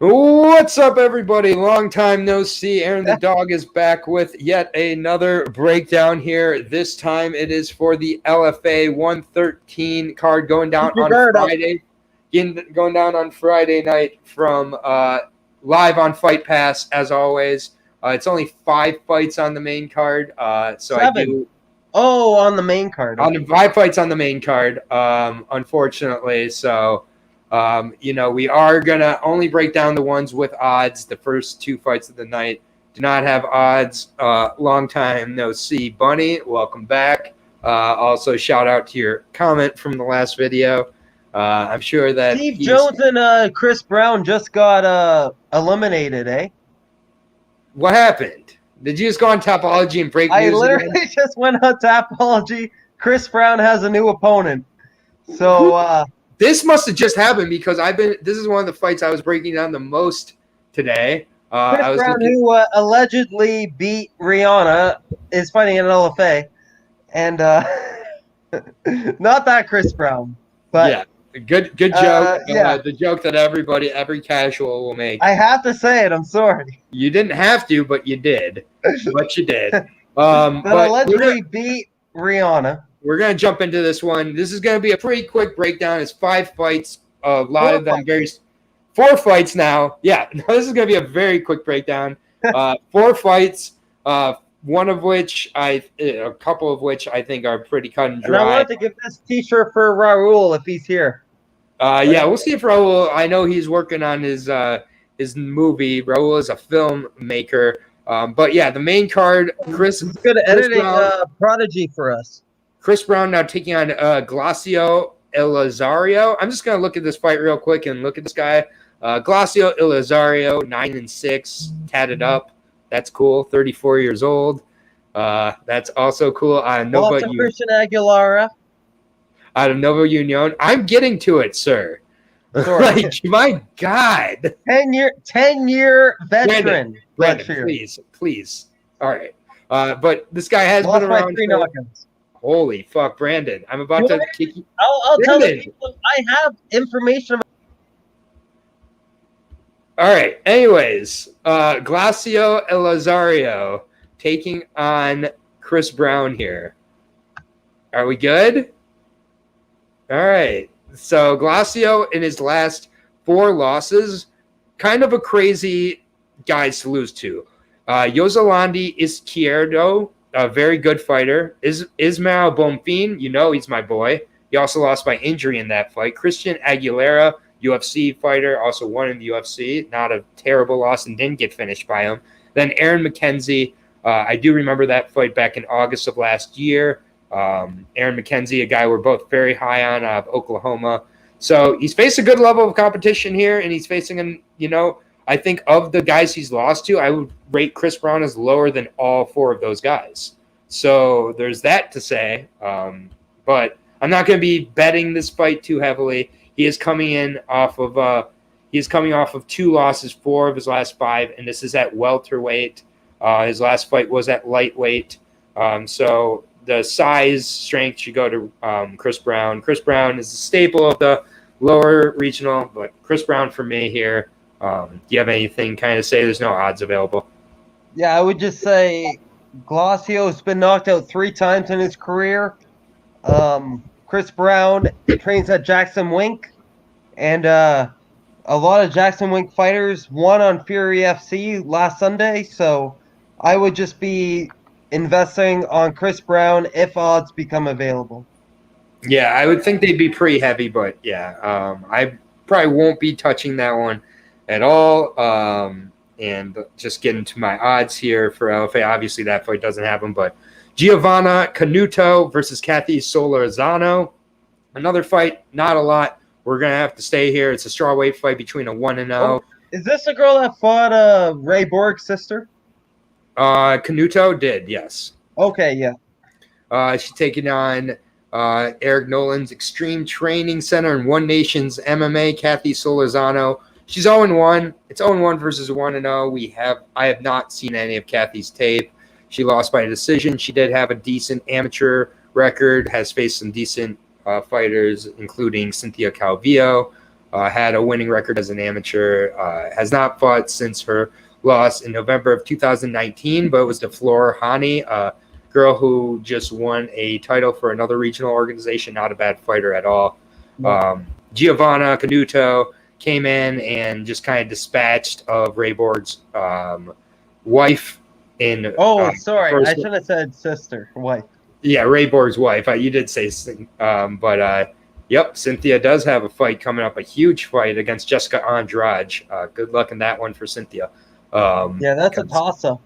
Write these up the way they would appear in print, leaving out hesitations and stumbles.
What's up, everybody? Long time no see. Aaron the dog is back with yet another breakdown here. This time it is for the LFA 113 card going down on Friday. Going down on Friday night from live on Fight Pass, as always. It's only 5 fights on the main card. So 7. I do. Oh, on the main card. On the 5 fights on the main card, unfortunately. So. We are going to only break down the ones with odds. The first 2 fights of the night do not have odds. Long time no see. Bunny, welcome back. Also, shout out to your comment from the last video. I'm sure that Steve Jones and Chris Brown just got eliminated, eh? What happened? Did you just go on Topology and break news? I literally just went on Topology. Chris Brown has a new opponent. So, this must have just happened because this is one of the fights I was breaking down the most today. Chris Brown, who allegedly beat Rihanna, is fighting in LFA. And not that Chris Brown. But yeah, good joke. The joke that every casual will make. I have to say it. I'm sorry. You didn't have to, but you did. But you did. But allegedly beat Rihanna. We're going to jump into this one. This is going to be a pretty quick breakdown. It's 5 fights. A lot of them 4 fights now. Yeah, this is going to be a very quick breakdown. 4 fights, a couple of which I think are pretty cut and dry. And I want to give this T-shirt for Raul if he's here. Yeah, we'll see if Raul. I know he's working on his movie. Raul is a filmmaker. But yeah, the main card. He's good at editing Prodigy for us. Chris Brown now taking on Glacio, Elisario. I'm just going to look at this fight real quick and look at this guy. Glacio, Elisario, 9-6, tatted up. That's cool. 34 years old. That's also cool. Christian Aguilera. Out of Novo Union. I'm getting to it, sir. Like, my God. 10-year veteran. Brandon, please. All right. But this guy has been around. Holy fuck, Brandon. I'm about to kick you. I'll tell the people I have information. All right. Anyways, Glacio Elisario taking on Chris Brown here. Are we good? All right. So Glacio in his last 4 losses, kind of a crazy guys to lose to. Yozolandi Izquierdo, a very good fighter. Ismael Bonfim, he's my boy. He also lost by injury in that fight. Christian Aguilera, UFC fighter, also won in the UFC. Not a terrible loss and didn't get finished by him. Then Aaron Mckenzie. I do remember that fight back in August of last year. Aaron Mckenzie, a guy we're both very high on out of Oklahoma. So he's faced a good level of competition here, and he's facing I think of the guys he's lost to, I would rate Chris Brown as lower than all 4 of those guys. So there's that to say. But I'm not going to be betting this fight too heavily. He is coming off of 2 losses, 4 of his last 5, and this is at welterweight. His last fight was at lightweight. So the size strength should go to Chris Brown. Chris Brown is a staple of the lower regional, but Chris Brown for me here. Do you have anything kind of say? There's no odds available. Yeah, I would just say Glacio's been knocked out 3 times in his career. Chris Brown trains at Jackson Wink, and a lot of Jackson Wink fighters won on Fury FC last Sunday, so I would just be investing on Chris Brown if odds become available. Yeah, I would think they'd be pretty heavy, but yeah, I probably won't be touching that one at all. And just getting to my odds here for LFA. Obviously, that fight doesn't happen, but Giovanna Canuto versus Kathy Solorzano. Another fight, not a lot. We're going to have to stay here. It's a strawweight fight between a 1-0. Is this the girl that fought Ray Borg's sister? Canuto did, yes. Okay, yeah. She's taking on Eric Nolan's Extreme Training Center and One Nation's MMA, Kathy Solorzano. She's 0-1. It's 0-1 versus 1-0. I have not seen any of Kathy's tape. She lost by decision. She did have a decent amateur record, has faced some decent fighters, including Cynthia Calvillo. had a winning record as an amateur, has not fought since her loss in November of 2019, but it was to Flor Hani, a girl who just won a title for another regional organization, not a bad fighter at all. Giovanna Canuto came in and just kind of dispatched of Rayborg's wife in. Sorry, I should have said sister, wife. Yeah, Rayborg's wife. You did say, but yep, Cynthia does have a fight coming up, a huge fight against Jessica Andrade. Good luck in that one for Cynthia. Yeah, that's a toss-up.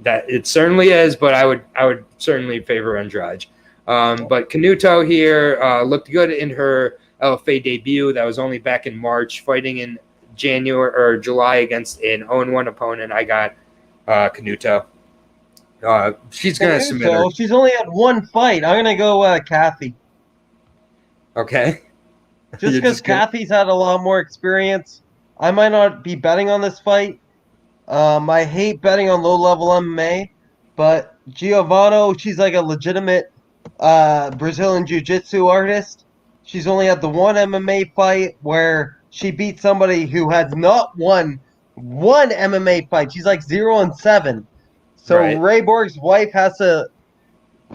That it certainly is, but I would certainly favor Andrade. But Canuto here looked good in her LFA debut. That was only back in March, fighting in January or July against an 0-1 opponent. I got Canuto. She's going to submit her. She's only had one fight. I'm going to go Kathy. Okay. Just because Kathy's had a lot more experience. I might not be betting on this fight. I hate betting on low-level MMA, but Giovanna, she's like a legitimate Brazilian Jiu-Jitsu artist. She's only had the one MMA fight where she beat somebody who has not won one MMA fight. She's like 0-7. So right. Rayborg's wife has to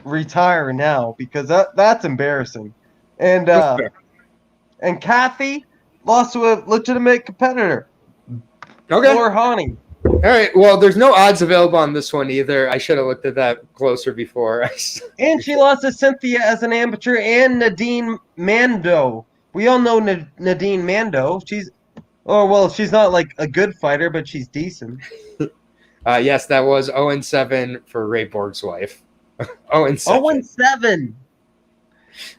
retire now because that's embarrassing. And Kathy lost to a legitimate competitor. Okay. Flor Hani. All right. Well, there's no odds available on this one either. I should have looked at that closer before. And she lost to Cynthia as an amateur and Nadine Mando. We all know Nadine Mando. She's not like a good fighter, but she's decent. Yes, that was 0-7 for Rayborg's wife. 0-7. 0-7.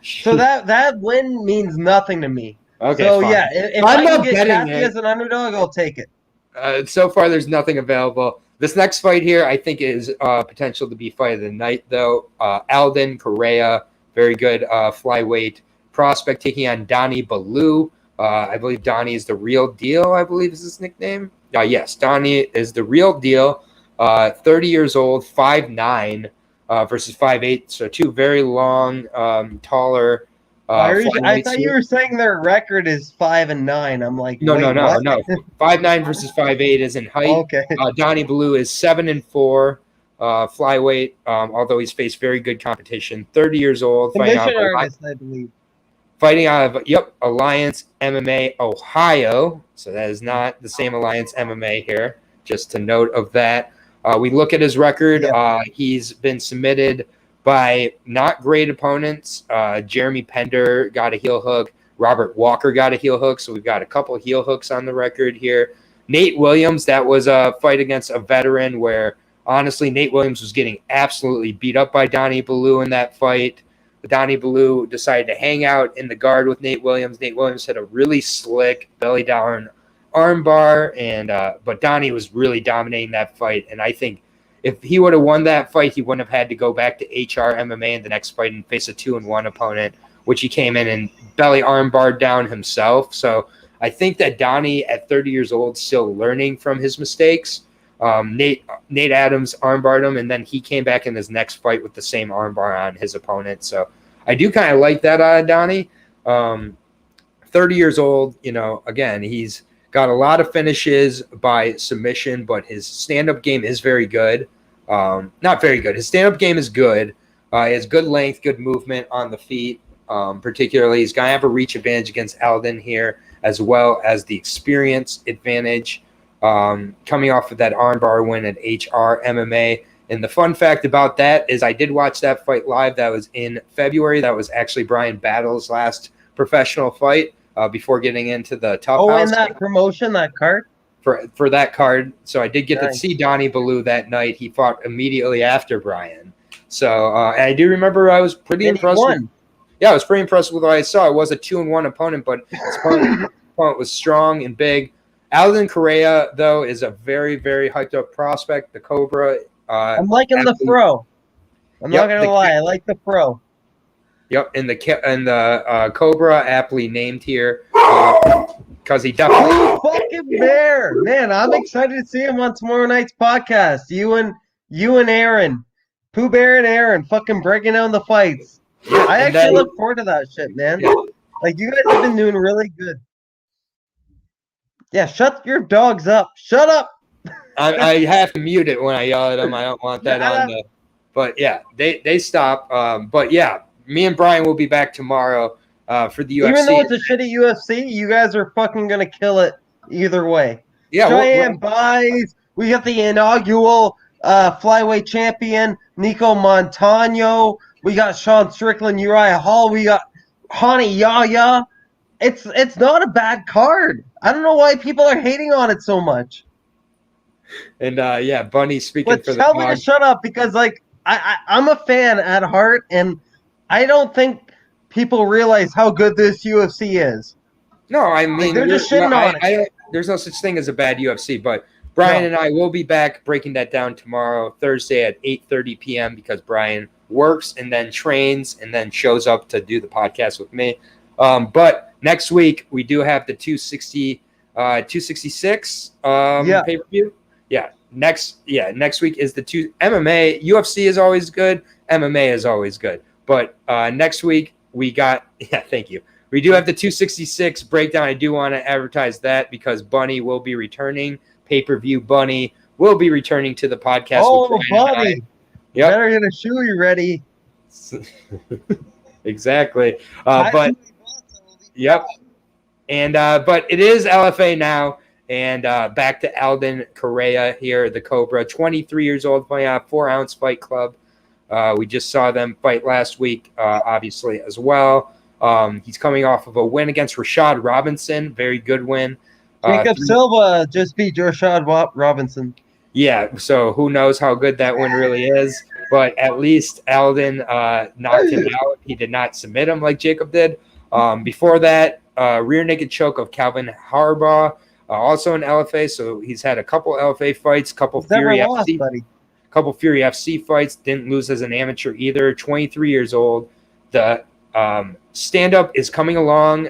So that win means nothing to me. Okay. So fine. yeah, if I can get Kathy as an underdog, I'll take it. So far, there's nothing available. This next fight here, I think, is potential to be fight of the night, though. Alden Correa, very good flyweight prospect, taking on Donnie Ballou. I believe Donnie is the real deal, I believe is his nickname. Yes, Donnie is the real deal. 30 years old, 5'9", versus 5'8", so two very long, taller. I thought you were saying their record is 5-9. I'm like, no. 5'9" versus 5'8" is in height. Okay. Donnie Ballou is 7-4 flyweight. Although he's faced very good competition. 30 years old. Commission artist, I believe. Fighting out of Alliance MMA Ohio. So that is not the same Alliance MMA here. Just a note of that. We look at his record. Yeah. He's been submitted by not great opponents. Jeremy Pender got a heel hook. Robert Walker got a heel hook. So we've got a couple of heel hooks on the record here. Nate Williams, that was a fight against a veteran where, honestly, Nate Williams was getting absolutely beat up by Donnie Ballou in that fight. Donnie Ballou decided to hang out in the guard with Nate Williams. Nate Williams had a really slick belly down armbar, but Donnie was really dominating that fight. And I think if he would have won that fight, he wouldn't have had to go back to HR MMA in the next fight and face a 2-1 opponent, which he came in and belly armbarred down himself. So I think that Donnie, at 30 years old, still learning from his mistakes. Nate Adams armbarred him, and then he came back in his next fight with the same armbar on his opponent. So I do kind of like that out of Donnie. 30 years old, again, he's got a lot of finishes by submission, but his stand-up game is very good. Not very good. His stand-up game is good. He has good length, good movement on the feet. Particularly, he's going to have a reach advantage against Alden here, as well as the experience advantage coming off of that armbar win at HR MMA. And the fun fact about that is I did watch that fight live. That was in February. That was actually Brian Battle's last professional fight. Before getting into the Tough House. In that promotion, that card? For that card. So I did get to see Donnie Ballou that night. He fought immediately after Brian. So and I do remember I was pretty impressed. I was pretty impressed with what I saw. It was a 2-1 opponent, but his opponent was strong and big. Alden Correa, though, is a very, very hyped up prospect. The Cobra. I'm liking the Fro. I'm not going to lie. I like the Fro. Yep, and the Cobra, aptly named here, because he definitely. Oh, fucking bear, man! I'm excited to see him on tomorrow night's podcast. You and Aaron, Pooh Bear and Aaron, fucking breaking down the fights. I actually look forward to that shit, man. Yeah. Like you guys have been doing really good. Yeah, shut your dogs up. Shut up. I have to mute it when I yell at them. I don't want that on the. But yeah, they stop. But yeah, me and Brian will be back tomorrow for the UFC. Even though it's a shitty UFC, you guys are fucking gonna kill it either way. Yeah, Cheyenne buys. We got the inaugural flyweight champion Nico Montano. We got Sean Strickland, Uriah Hall. We got Hani Yahya. It's not a bad card. I don't know why people are hating on it so much. And yeah, Bunny speaking But for the tell me to shut up because like I'm a fan at heart, and I don't think people realize how good this UFC is. No, I mean like, they're just shitting on it. There's no such thing as a bad UFC, but Brian and I will be back breaking that down tomorrow, Thursday at 8:30 p.m. because Brian works and then trains and then shows up to do the podcast with me. But next week we do have the 266 pay-per-view. Yeah, next week is the MMA. UFC is always good. MMA is always good. But next week we got thank you. We do have the 266 breakdown. I do want to advertise that because Bunny will be returning. Pay-per-view Bunny will be returning to the podcast. Oh, Bunny. Yep. Better get a shoe ready. Exactly. But yep. And but it is LFA now. And back to Alden Correa here, the Cobra, 23 years old, playing on 4-ounce Fight Club. We just saw them fight last week, obviously, as well. He's coming off of a win against Rashad Robinson. Very good win. Jacob Silva just beat Rashad Robinson. Yeah, so who knows how good that win really is. But at least Alden knocked him out. He did not submit him like Jacob did. Before that, rear naked choke of Calvin Harbaugh, also an LFA. So he's had a couple LFA fights, couple Fury FC fights. Didn't lose as an amateur either. 23 years old. The stand-up is coming along.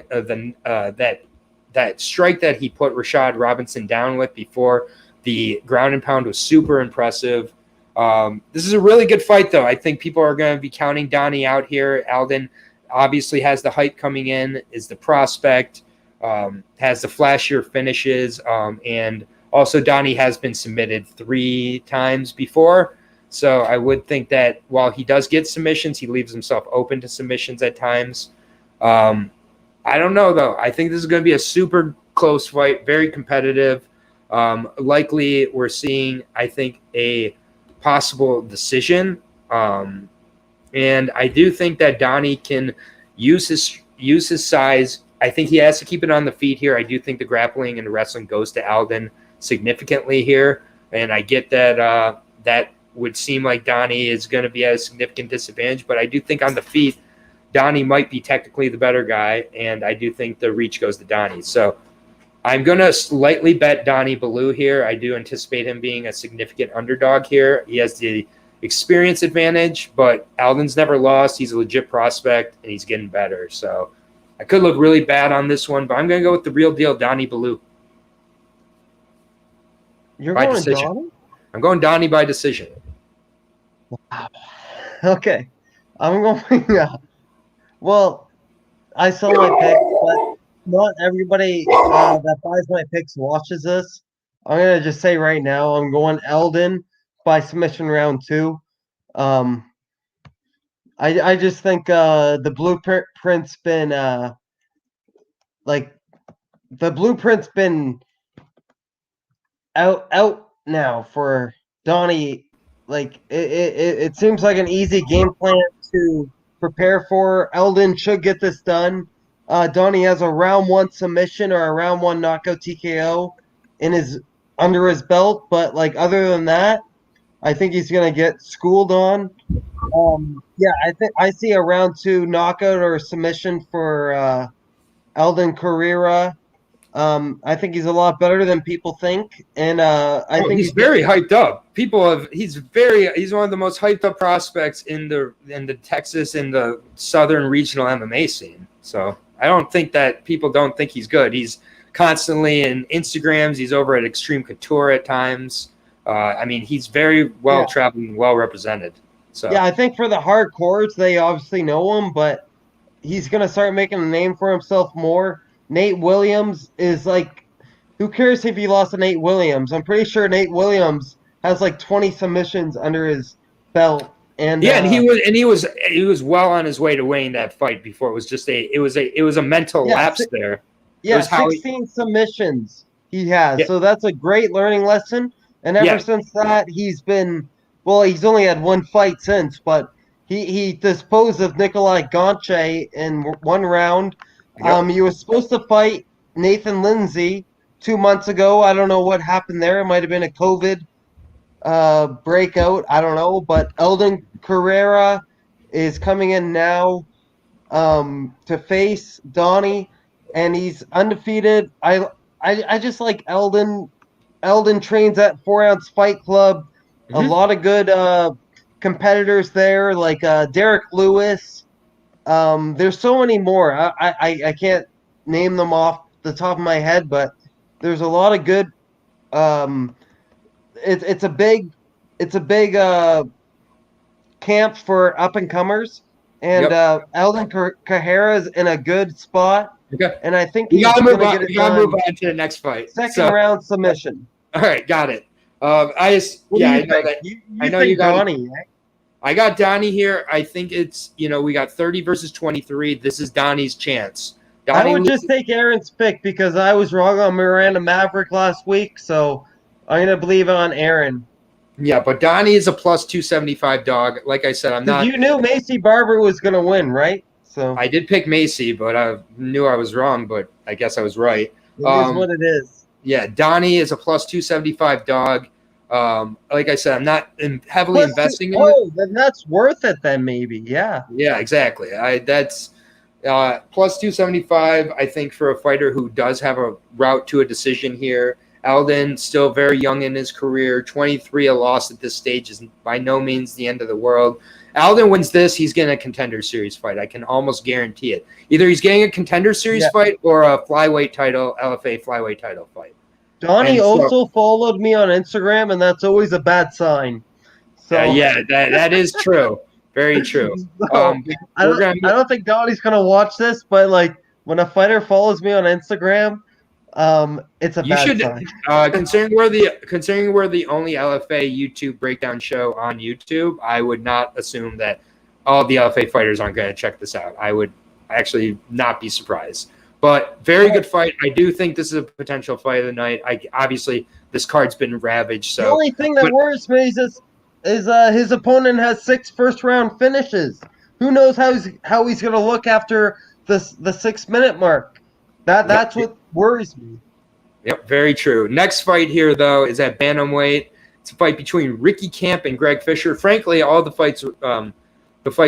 That strike that he put Rashad Robinson down with before the ground and pound was super impressive. This is a really good fight, though. I think people are going to be counting Donnie out here. Alden obviously has the hype coming in, is the prospect, has the flashier finishes, and also Donnie has been submitted 3 times before. So I would think that while he does get submissions, he leaves himself open to submissions at times. I don't know, though. I think this is going to be a super close fight, very competitive. Likely we're seeing, I think, a possible decision. And I do think that Donnie can use his size. I think he has to keep it on the feet here. I do think the grappling and the wrestling goes to Alden significantly here. And I get that that would seem like Donnie is going to be at a significant disadvantage. But I do think on the feet, Donnie might be technically the better guy. And I do think the reach goes to Donnie. So I'm going to slightly bet Donnie Ballou here. I do anticipate him being a significant underdog here. He has the experience advantage, but Alden's never lost. He's a legit prospect, and he's getting better. So I could look really bad on this one, but I'm going to go with the real deal, Donnie Ballou. You're going decision. Donnie? I'm going Donnie by decision. Wow. Okay. I'm going well, I saw my pick, but not everybody that buys my picks watches this. I'm going to just say right now, I'm going Eldon by submission round 2. I just think the blueprint's been out now for Donnie. Like it seems like an easy game plan to prepare for. Eldon should get this done. Donnie has a round 1 submission or a round 1 knockout TKO under his belt, but like other than that, I think he's gonna get schooled on. I see a round 2 knockout or submission for Eldon Carrera. I think he's a lot better than people think, and I think he's very hyped up. He's one of the most hyped up prospects in the Texas and the Southern regional MMA scene. So I don't think that people don't think he's good. He's constantly in Instagrams. He's over at Extreme Couture at times. I mean, he's very well traveled and well represented. So yeah, I think for the hardcores, they obviously know him, but he's gonna start making a name for himself more. Nate Williams is like who cares if he lost to Nate Williams? I'm pretty sure Nate Williams has like 20 submissions under his belt. And Yeah, and he was well on his way to winning that fight before it was just it was a mental yeah, lapse there. It yeah, was how 16 submissions he has. yeah, So that's a great learning lesson. And ever yeah, since that, he's only had one fight since, but he disposed of Nikolai Gonche in one round. yep. He was supposed to fight Nathan Lindsay 2 months ago. I don't know what happened there. It might have been a COVID breakout. I don't know. But Eldon Carrera is coming in now to face Donnie, and he's undefeated. I just like Eldon. Eldon trains at 4 Ounce Fight Club. A lot of good competitors there, like Derek Lewis. There's so many more. I can't name them off the top of my head, but there's a lot of good. It's a big camp for up and comers, and Eldon Carrera is in a good spot. Okay. And I think We he's gotta going move to on. get it We gotta done. move on to the next fight. Second round submission. All right, got it. I just What do I you know think? that I know think you got Donnie. I got Donnie here. I think it's we got 30 versus 23. This is Donnie's chance. I would just take Aaron's pick because I was wrong on Miranda Maverick last week, so I'm gonna believe on Aaron. Yeah, but Donnie is a plus 275 dog. Like I said, I'm not. You knew Macy Barber was gonna win, right? So I did pick Macy, but I knew I was wrong. But I guess I was right. It is what it is. Yeah, Donnie is a plus 275 dog. Like I said, I'm not heavily investing in it. Oh, then that's worth it. Then maybe, yeah. Yeah, exactly. That's plus 275. I think for a fighter who does have a route to a decision here. Alden still very young in his career. 23 a loss at this stage is by no means the end of the world. Alden wins this, he's getting a contender series fight. I can almost guarantee it. Either he's getting a contender series fight or a flyweight title, LFA flyweight title fight. Donnie also followed me on Instagram, and that's always a bad sign. So that is true. Very true. I don't think Donnie's gonna watch this, but like when a fighter follows me on Instagram, it's a bad sign. Considering we're the only LFA YouTube breakdown show on YouTube, I would not assume that all the LFA fighters aren't going to check this out. I would actually not be surprised. But very good fight. I do think this is a potential fight of the night. Obviously this card's been ravaged. So the only thing that worries me is his opponent has 6 first-round finishes. Who knows how he's going to look after the 6-minute mark? That's what worries me. Yep, very true. Next fight here, though, is at bantamweight. It's a fight between Ricky Camp and Greg Fischer. Frankly, all the fights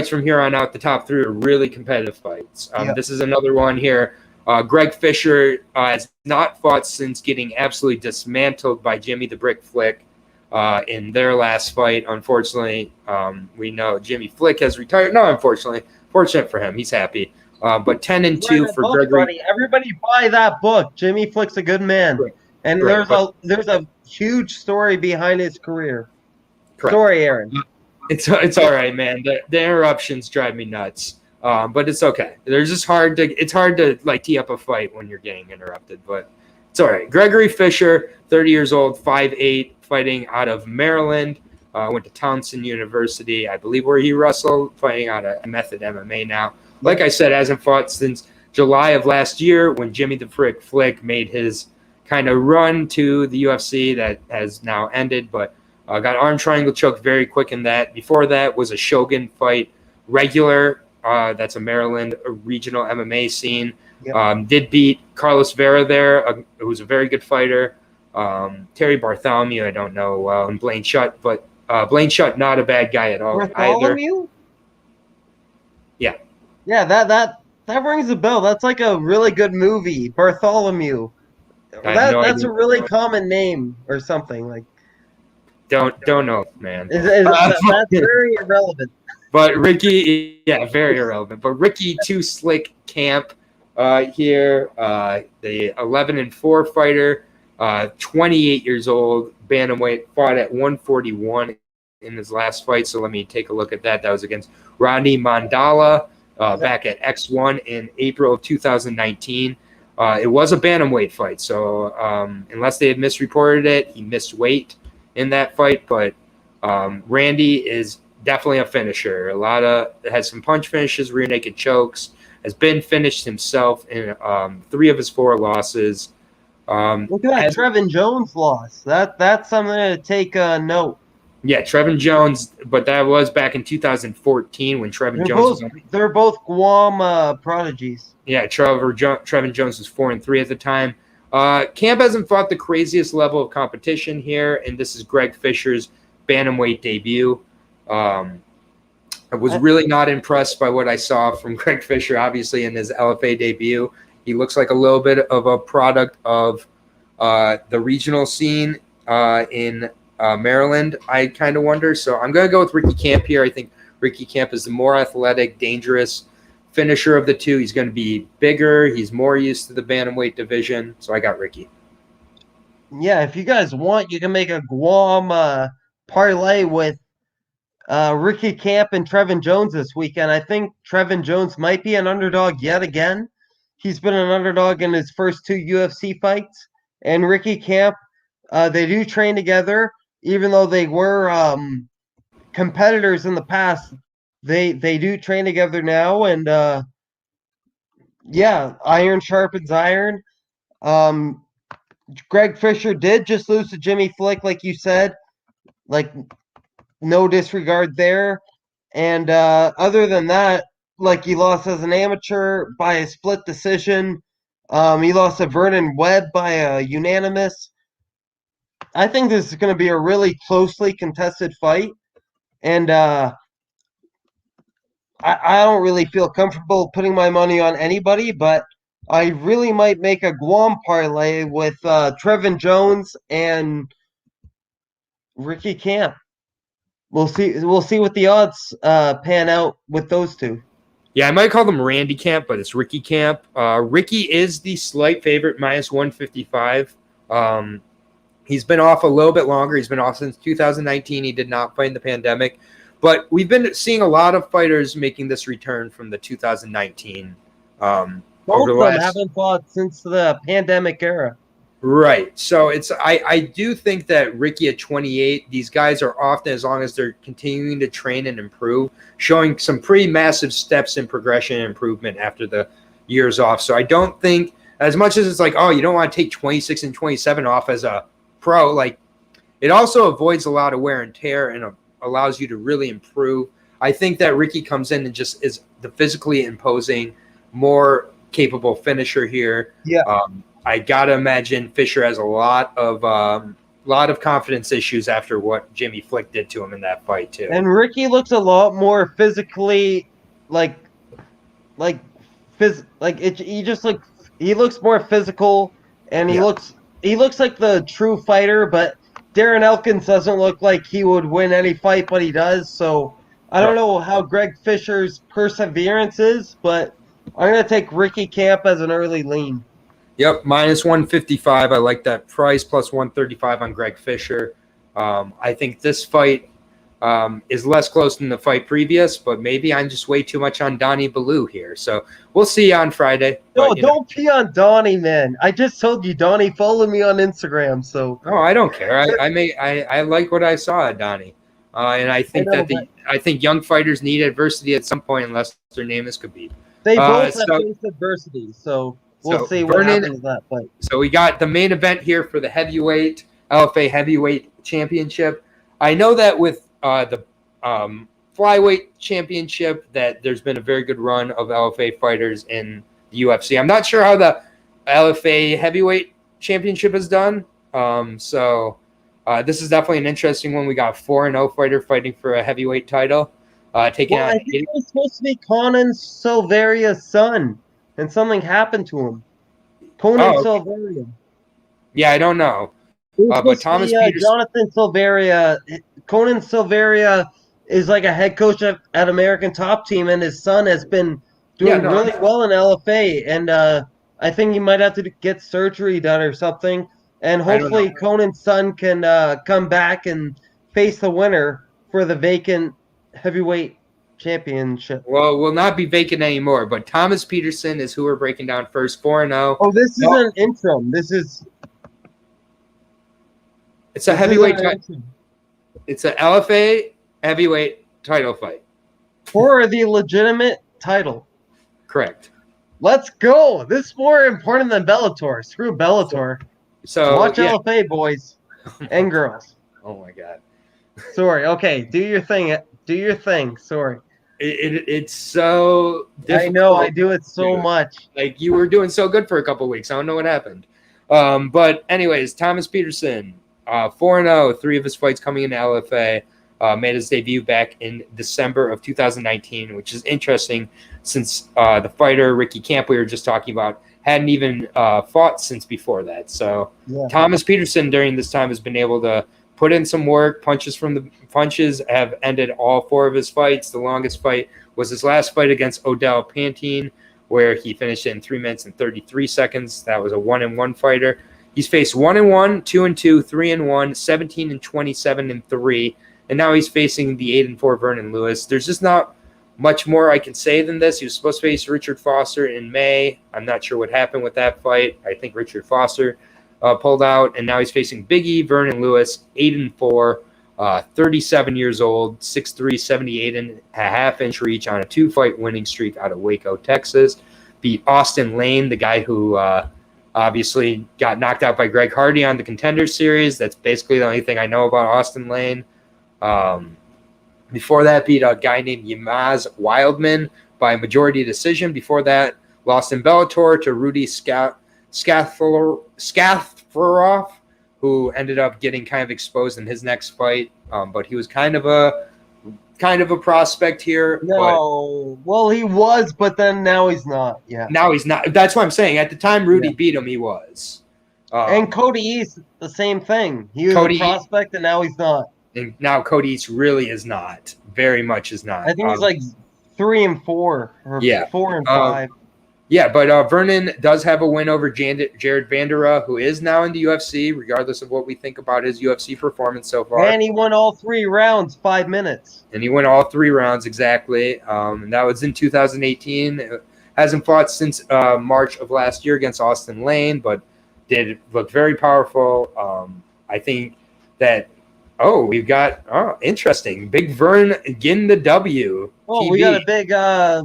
from here on out, the top 3 are really competitive fights. This is another one here. Greg Fischer has not fought since getting absolutely dismantled by Jimmy the Brick Flick in their last fight. Unfortunately, we know Jimmy Flick has retired. No, unfortunately. Fortunate for him. He's happy. But 10-2 for Gregory. Buddy. Everybody buy that book. Jimmy Flick's a good man. Correct. And there's a huge story behind his career. Correct. Story, Aaron. It's all right, man. The interruptions drive me nuts. But it's okay. It's hard to like tee up a fight when you're getting interrupted, but it's all right. Gregory Fischer, 30 years old, 5'8", fighting out of Maryland. Went to Towson University, I believe, where he wrestled, fighting out of Method MMA now. Like I said, hasn't fought since July of last year when Jimmy the Brick Flick made his kind of run to the UFC that has now ended, but got arm triangle choke very quick in that. Before that was a Shogun fight regular. That's a Maryland regional MMA scene. Yep. Did beat Carlos Vera there, who's a very good fighter. Terry Bartholomew, I don't know well, and Blaine Shutt, but Blaine Shutt, not a bad guy at all Bartholomew? Either. Yeah. Yeah, that rings a bell. That's like a really good movie, Bartholomew. That's a really common name or something like. Don't know, man. That's very irrelevant. But Ricky, very irrelevant. But Ricky Too Slick Camp here, the 11-4 fighter, 28 years old, bantamweight, fought at 141 in his last fight. So let me take a look at that. That was against Rodney Mandala back at X1 in April of 2019. It was a bantamweight fight, so unless they had misreported it, he missed weight in that fight. But Randy is definitely a finisher. Has some punch finishes, rear naked chokes. Has been finished himself in 3 of his 4 losses. Look at that Trevin Jones loss. That's something to take note. Yeah, Trevin Jones, but that was back in 2014 when they're both Guam prodigies. Yeah, Trevin Jones was 4-3 at the time. Camp hasn't fought the craziest level of competition here, and this is Greg Fischer's bantamweight debut. I was really not impressed by what I saw from Greg Fischer, obviously, in his LFA debut. He looks like a little bit of a product of the regional scene in Maryland, I kind of wonder. So I'm going to go with Ricky Camp here. I think Ricky Camp is the more athletic, dangerous finisher of the two. He's going to be bigger. He's more used to the bantamweight division. So I got Ricky. Yeah, if you guys want, you can make a Guam parlay with Ricky Camp and Trevin Jones this weekend. I think Trevin Jones might be an underdog yet again. He's been an underdog in his first 2 UFC fights. And Ricky Camp, they do train together. Even though they were competitors in the past, they do train together now. And, iron sharpens iron. Greg Fischer did just lose to Jimmy Flick, like you said. Like, no disregard there. And other than that, like, he lost as an amateur by a split decision. He lost to Vernon Webb by a unanimous. I think this is going to be a really closely contested fight. And I don't really feel comfortable putting my money on anybody, but I really might make a Guam parlay with Trevin Jones and Ricky Camp. We'll see what the odds pan out with those two. Yeah, I might call them Randy Camp, but it's Ricky Camp. Ricky is the slight favorite, minus 155. He's been off a little bit longer. He's been off since 2019. He did not fight in the pandemic. But we've been seeing a lot of fighters making this return from the 2019. Both of them haven't fought since the pandemic era. Right. So I do think that Ricky at 28, these guys are often, as long as they're continuing to train and improve, showing some pretty massive steps in progression and improvement after the years off. So I don't think, as much as it's like, oh, you don't want to take 26 and 27 off as a pro, like, it also avoids a lot of wear and tear and allows you to really improve. I think that Ricky comes in and just is the physically imposing, more capable finisher here. Yeah. I gotta imagine Fischer has a lot of confidence issues after what Jimmy Flick did to him in that fight too. And Ricky looks a lot more physically, he looks more physical, and he looks like the true fighter. But Darren Elkins doesn't look like he would win any fight, but he does. So I don't know how Greg Fischer's perseverance is, but I'm gonna take Ricky Camp as an early lean. Yep, minus 155. I like that price, plus 135 on Greg Fischer. I think this fight is less close than the fight previous, but maybe I'm just way too much on Donnie Ballou here. So we'll see you on Friday. No, don't pee on Donnie, man. I just told you, Donnie, follow me on Instagram. So I don't care. I like what I saw at Donnie. And I think I think young fighters need adversity at some point, unless their name is Khabib. They both have faced adversity, so we'll see what happens in that fight. So we got the main event here for the heavyweight LFA heavyweight championship. I know that with the flyweight championship that there's been a very good run of LFA fighters in the UFC. I'm not sure how the LFA heavyweight championship is done. This is definitely an interesting one. We got 4-0 fighter fighting for a heavyweight title. I think it was supposed to be Conan Silveria's son, and something happened to him. Conan Silveria. Yeah, I don't know. But Thomas Peterson, Jonathan Silveria. Conan Silveria is like a head coach at American Top Team, and his son has been doing really well in LFA. And I think he might have to get surgery done or something. And hopefully Conan's son can come back and face the winner for the vacant heavyweight championship. Well, will not be vacant anymore, but Thomas Peterson is who we're breaking down first, 4-0. Oh, this is an interim. It's a heavyweight title. It's an LFA heavyweight title fight. For the legitimate title. Correct. Let's go. This is more important than Bellator. Screw Bellator. So watch LFA, boys and girls. Oh my God. Sorry. Okay, do your thing. Do your thing. Sorry. It's so difficult. I know. I do it so much. Like, you were doing so good for a couple of weeks. I don't know what happened. But anyways, Thomas Peterson, 4-0, 3 of his fights coming into LFA. Made his debut back in December of 2019, which is interesting since the fighter, Ricky Camp, we were just talking about, hadn't even fought since before that. So Thomas Peterson during this time has been able to put in some work. Punches have ended all 4 of his fights. The longest fight was his last fight against Odell Pantine, where he finished in 3 minutes and 33 seconds. That was a 1-1 fighter. He's faced 1-1, 2-2, 3-1, 17 and 27 and 3. And now he's facing the 8-4 Vernon Lewis. There's just not much more I can say than this. He was supposed to face Richard Foster in May. I'm not sure what happened with that fight. I think Richard Foster pulled out. And now he's facing Big E, Vernon Lewis, 8-4, 37 years old, 6'3", 78.5-inch reach on a 2-fight winning streak out of Waco, Texas. Beat Austin Lane, the guy who obviously got knocked out by Greg Hardy on the Contender Series. That's basically the only thing I know about Austin Lane. Before that, beat a guy named Yamaz Wildman by majority decision. Before that, lost in Bellator to Rudy Skafarov, who ended up getting kind of exposed in his next fight. But he was kind of a prospect here. No, well, he was, but then now he's not. Yeah, now he's not. That's what I'm saying. At the time Rudy beat him, he was. And Cody East, the same thing. He was a prospect, and now he's not. And now Cody East really is not. Very much is not. I think he's like 3-4 or 4-5. Yeah, but Vernon does have a win over Jared Vandera, who is now in the UFC, regardless of what we think about his UFC performance so far. And he won all 3 rounds, 5 minutes. And he won all 3 rounds, exactly. And that was in 2018. Hasn't fought since March of last year against Austin Lane, but did look very powerful. I think that we've got interesting. Big Vern getting the W. Oh, TV. We got a big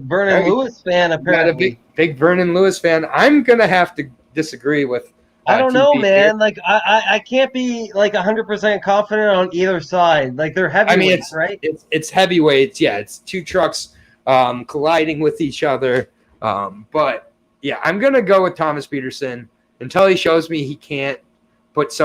Vernon Lewis fan, apparently. Got a big Vernon Lewis fan. I'm gonna have to disagree with. I don't know, man. Here. Like I can't be like 100% confident on either side. Like they're heavyweights, right? It's heavyweights. Yeah, it's 2 trucks colliding with each other. But yeah, I'm gonna go with Thomas Peterson until he shows me he can't put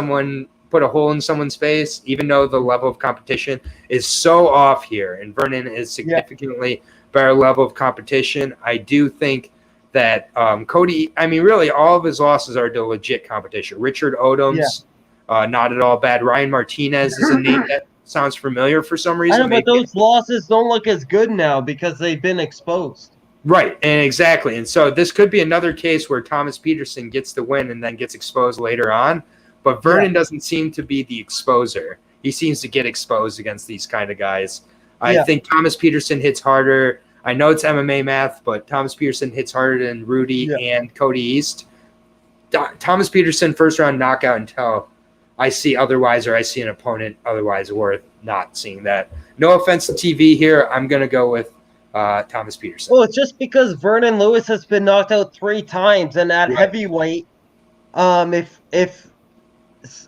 a hole in someone's face, even though the level of competition is so off here. And Vernon is significantly better level of competition. I do think that Cody, really all of his losses are to legit competition. Richard Odoms, not at all bad. Ryan Martinez is a name that sounds familiar for some reason. I know, but those losses don't look as good now because they've been exposed. Right, and exactly. And so this could be another case where Thomas Peterson gets the win and then gets exposed later on. But Vernon doesn't seem to be the exposer. He seems to get exposed against these kind of guys. I think Thomas Peterson hits harder. I know it's MMA math, but Thomas Peterson hits harder than Rudy and Cody East. Thomas Peterson, first-round knockout until I see otherwise, or I see an opponent otherwise worth not seeing that. No offense to TV here. I'm going to go with Thomas Peterson. Well, it's just because Vernon Lewis has been knocked out 3 times, and at heavyweight,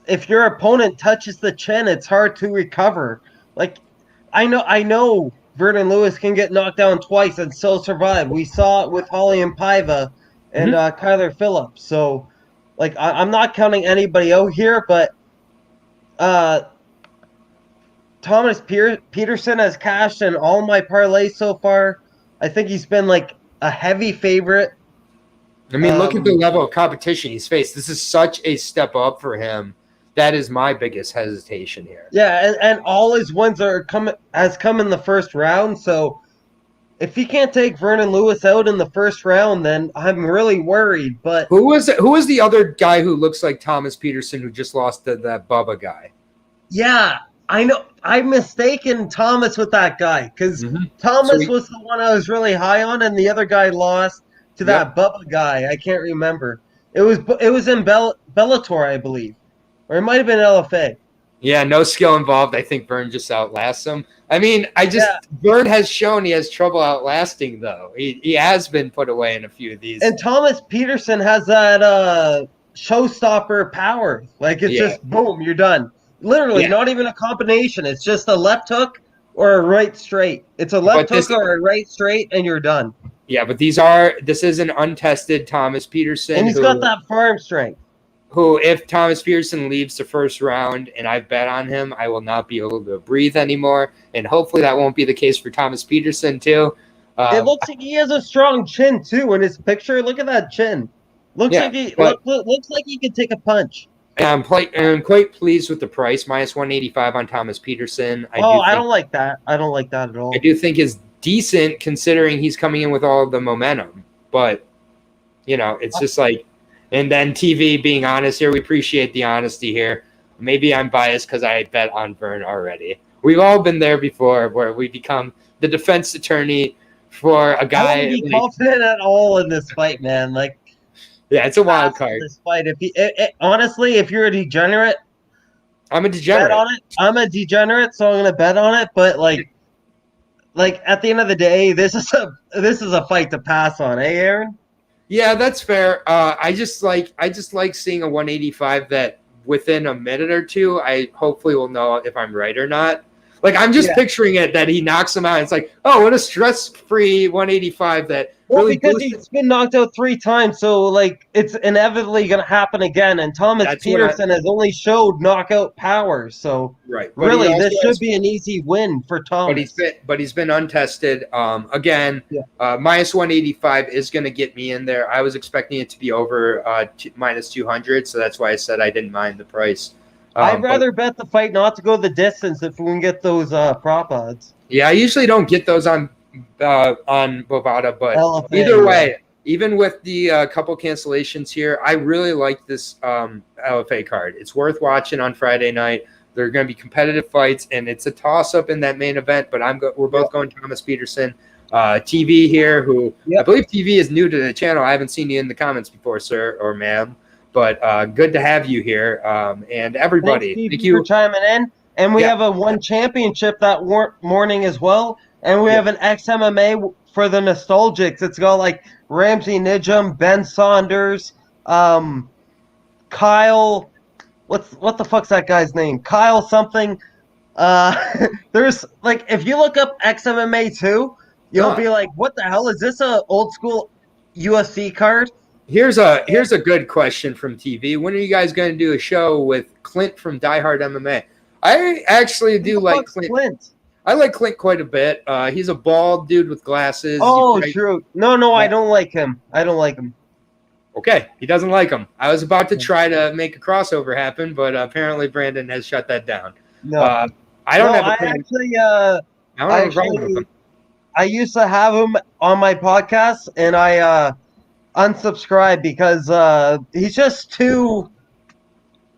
if your opponent touches the chin, it's hard to recover. Like, I know Vernon Lewis can get knocked down twice and still survive. We saw it with Holly and Paiva and Kyler Phillips. So, like, I'm not counting anybody out here, but Thomas Peterson has cashed in all my parlays so far. I think he's been, like, a heavy favorite. Look at the level of competition he's faced. This is such a step up for him. That is my biggest hesitation here. Yeah, and all his wins has come in the first round. So if he can't take Vernon Lewis out in the first round, then I'm really worried. But who was the other guy who looks like Thomas Peterson who just lost to that Bubba guy? Yeah, I know I'm mistaken Thomas with that guy because Mhm. Thomas was the one I was really high on, and the other guy lost to Yep. that Bubba guy. I can't remember. It was in Bellator, I believe, or it might have been LFA. Yeah, no skill involved. I think Vern just outlasts him. I mean, Yeah. Vern has shown he has trouble outlasting though. He has been put away in a few of these. And Thomas Peterson has that showstopper power. Like it's Yeah. just boom, you're done. Literally, Yeah. not even a combination. It's just a left hook or a right straight. It's a left hook or a right straight, and you're done. Yeah, but this is an untested Thomas Peterson, And he's got that farm strength. who, if Thomas Peterson leaves the first round and I bet on him, I will not be able to breathe anymore. And hopefully that won't be the case for Thomas Peterson too. It looks like he has a strong chin too in his picture. Look at that chin. Looks like he could take a punch. I'm quite pleased with the price, -185 on Thomas Peterson. I don't like that. I don't like that at all. I do think is decent considering he's coming in with all of the momentum. But, it's just like, and then TV, being honest here, we appreciate the honesty here. Maybe I'm biased because I bet on Vern already. We've all been there before where we become the defense attorney for a guy. I wouldn't be confident at all in this fight, man. Like, yeah, it's a wild card. This fight, honestly, if you're a degenerate, I'm a degenerate. Bet on it. I'm a degenerate, so I'm gonna bet on it. But like at the end of the day, this is a fight to pass on, Aaron? Yeah, that's fair. I just like seeing a 185 that within a minute or two, I hopefully will know if I'm right or not. Like, I'm just picturing it that he knocks him out. It's like, oh, what a stress-free 185 that really because he's been knocked out 3 times, so like it's inevitably going to happen again. And Thomas Peterson has only showed knockout power, so really this should be an easy win for Thomas. But he's been untested. Again, -185 is going to get me in there. I was expecting it to be over -200, so that's why I said I didn't mind the price. I'd rather bet the fight not to go the distance if we can get those prop odds. Yeah, I usually don't get those on Bovada, but LFA, either way, even with the couple cancellations here, I really like this LFA card. It's worth watching on Friday night. There are going to be competitive fights, and it's a toss-up in that main event, but we're both going Thomas Peterson. TV here, who I believe TV is new to the channel. I haven't seen you in the comments before, sir or ma'am. But good to have you here, and everybody. Thank you for chiming in. And we have a one championship that morning as well. And we have an XMMA for the nostalgics. It's got like Ramsey Nijum, Ben Saunders, Kyle. What the fuck's that guy's name? Kyle something. There's like, if you look up XMMA 2, you'll be like, what the hell is this? A old school UFC card? Here's a good question from TV. When are you guys going to do a show with Clint from Die Hard MMA? I actually do like Clint. I like Clint quite a bit. He's a bald dude with glasses. Oh, true. No, I don't like him. Okay, he doesn't like him. I was about to try to make a crossover happen, but apparently Brandon has shut that down. No, I don't have a problem with him. I used to have him on my podcast, and I unsubscribed because he's just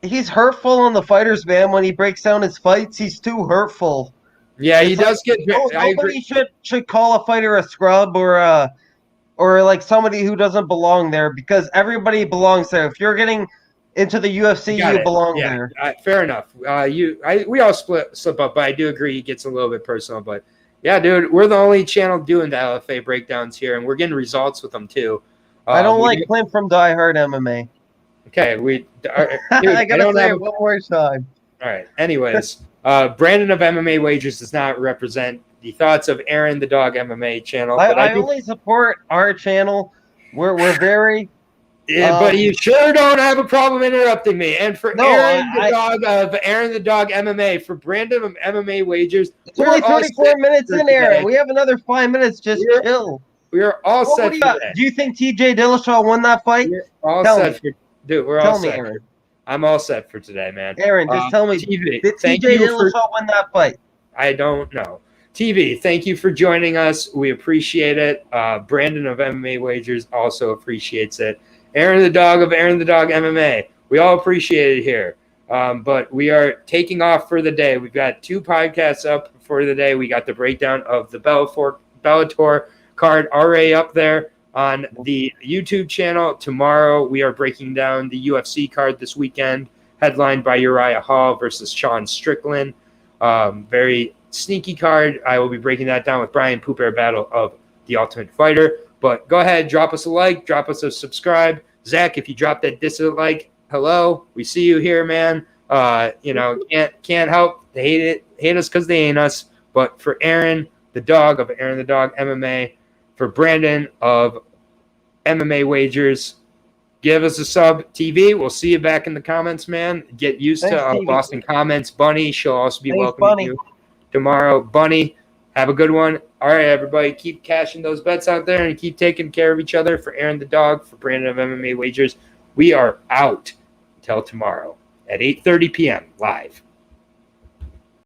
he's hurtful on the fighters, man. When he breaks down his fights, he's too hurtful. Yeah, he does get. Nobody should call a fighter a scrub or like somebody who doesn't belong there, because everybody belongs there. If you're getting into the UFC, you belong there. Fair enough. We all slip up, but I do agree he gets a little bit personal. But yeah, dude, we're the only channel doing the LFA breakdowns here, and we're getting results with them too. I don't like Clint from Die Hard MMA. Okay, I gotta say it one more time. All right. Anyways, Brandon of MMA Wagers does not represent the thoughts of Aaron the Dog MMA channel. I only support our channel. We're very. Yeah, but you sure don't have a problem interrupting me. And for Aaron the Dog of Aaron the Dog MMA, for Brandon of MMA Wagers, it's only 34 minutes in, Aaron. We have another 5 minutes. Just chill. We are all set for that. Do you think TJ Dillashaw won that fight? We're all set for, dude. We're all set. Aaron. I'm all set for today, man. Aaron, just tell me. TV, did TJ Dillashaw win that fight? I don't know. TV, thank you for joining us. We appreciate it. Brandon of MMA Wagers also appreciates it. Aaron the Dog of Aaron the Dog MMA. We all appreciate it here. But we are taking off for the day. We've got 2 podcasts up for the day. We got the breakdown of the Bellator card already up there on the YouTube channel. Tomorrow we are breaking down the UFC card this weekend, headlined by Uriah Hall versus Sean Strickland. Very sneaky card. I will be breaking that down with Brian Pooper, Battle of the Ultimate Fighter. But go ahead, drop us a like, drop us a subscribe. Zach, if you drop that dislike, hello, we see you here, man. Can't help. They hate us because they ain't us. But for Aaron, the dog of Aaron the Dog MMA, for Brandon of MMA Wagers, give us a sub, TV. We'll see you back in the comments, man. Get used to Boston comments. Bunny, she'll also be welcoming you tomorrow. Bunny, have a good one. All right, everybody, keep cashing those bets out there and keep taking care of each other. For Aaron the Dog, for Brandon of MMA Wagers, we are out until tomorrow at 8:30 p.m. live.